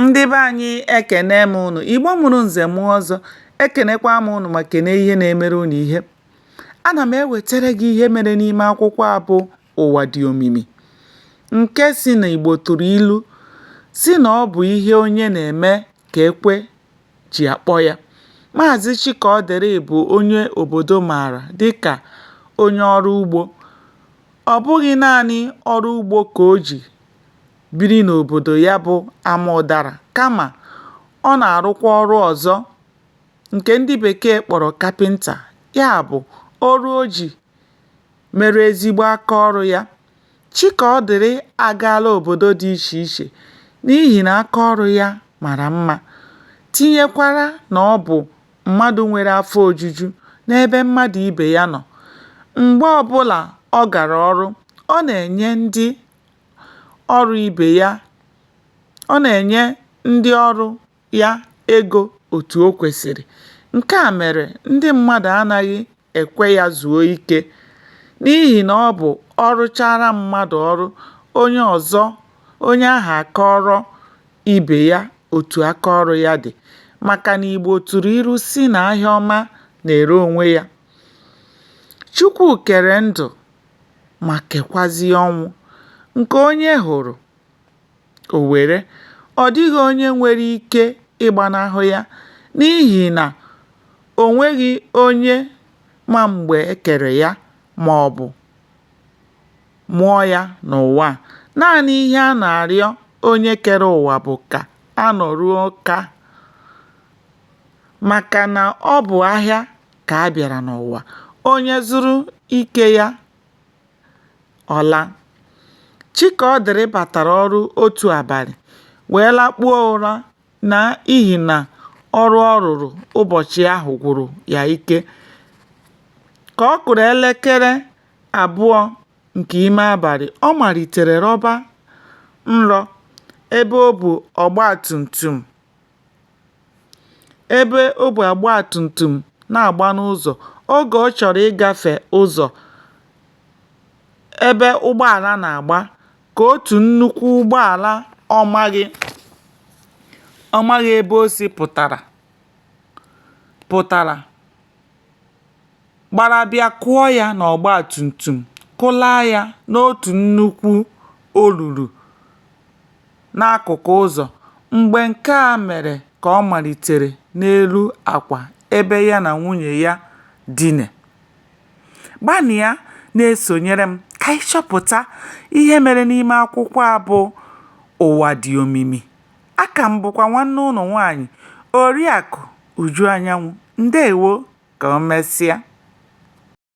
Ndị be anyị ekene m unu. Igbo mụrụ nze mụọ ọzọ. Ekenekwa m unu ma kene ihe na-emere unu ihe. Ana m ewetara gị ihe mere n'ime akwụkwọ a bụ Ụwa Dị Omimi, nke si na Igbo tụrụ ilu si na ọ bụ ihe onye na-eme ka ekwe ji akpọ ya. Maazị Chikaọdịrị bụ onye obodo maara dịka onye ọrụ ugbo. Ọ bụghị naanị ọrụ ugbo ka o ji biri n'obodo ya bụ Amaụdara, kama ọ na-arụkwa ọrụ ọzọ nke ndị bekee kpọrọ kapịnta. Ya bụ ọrụ o ji mere ezigbo aka ọrụ ya. Chikaọdịrị agaala obodo dị iche iche n'ihi na aka ọrụ ya mara mma, tinyekwara na ọ bụ mmadụ nwere afọ ojuju n'ebe mmadụ ibe ya nọ. Mgbe ọbụla ọ gara ọrụ, ọ na-enye ndị ọrụ ibe ya ndị ọrụ ya ego otu o kwesịrị. Nke a mere ndị mmadụ anaghị ekwe ya zuo ike, n'ihi na ọ bụ ọ rụchara mmadụ ọrụ, onye ahụ akọrọ ibe ya otu aka ọrụ ya dị. Maka na Igbo tụrụ ilu si na ahịa ọma na-ere onwe ya. Chukwu kere ndụ ma kekwazie ọnwụ. Nke onye hụrụ o were. Ọ dịghị onye nwere ike ịgbanahụ ya, n'ihi na o nweghị onye ma mgbe e kere ya ma ọ bụ mụọ ya n'ụwa. Naanị ihe a na-arịọ onye kere ụwa bụ ka a nọruo ka, maka na ọ bụ ahịa ka a bịara n'ụwa. Onye zuru ike ya ọ laa. Chikaọdịrị batara ọrụ otu abalị wee lakpuo ụra n'ihi na ọrụ ọ rụrụ ụbọchị ahụ gwụrụ ya ike. Ka ọ kụrụ elekere 2 nke ime abalị, ọ malitere rọba nrọ ebe o bu ọgbatumtum na-agba n'ụzọ. Oge ọ chọrọ ịgafe ụzọ ebe ụgbọala na-agba, ka otu nnukwu ụgbọala ọ maghị ebe o si pụtara gbara bịa kụọ ya n'ọgbatumtum, kụlaa ya n'otu nnukwu olulu n'akụkụ ụzọ. Mgbe nke a mere ka ọ malitere n'elu akwa ebe ya na nwunye ya dine. Gbalịa na-esonyere m ka anyị chọpụta ihe mere n'ime akwụkwọ a bụ Ụwa Dị Omimi. Aka m bụkwa nwanne ụnụ nwaanyị, Oriakụ Uju Anyanwụ. Ndeewo, ka o mesịa.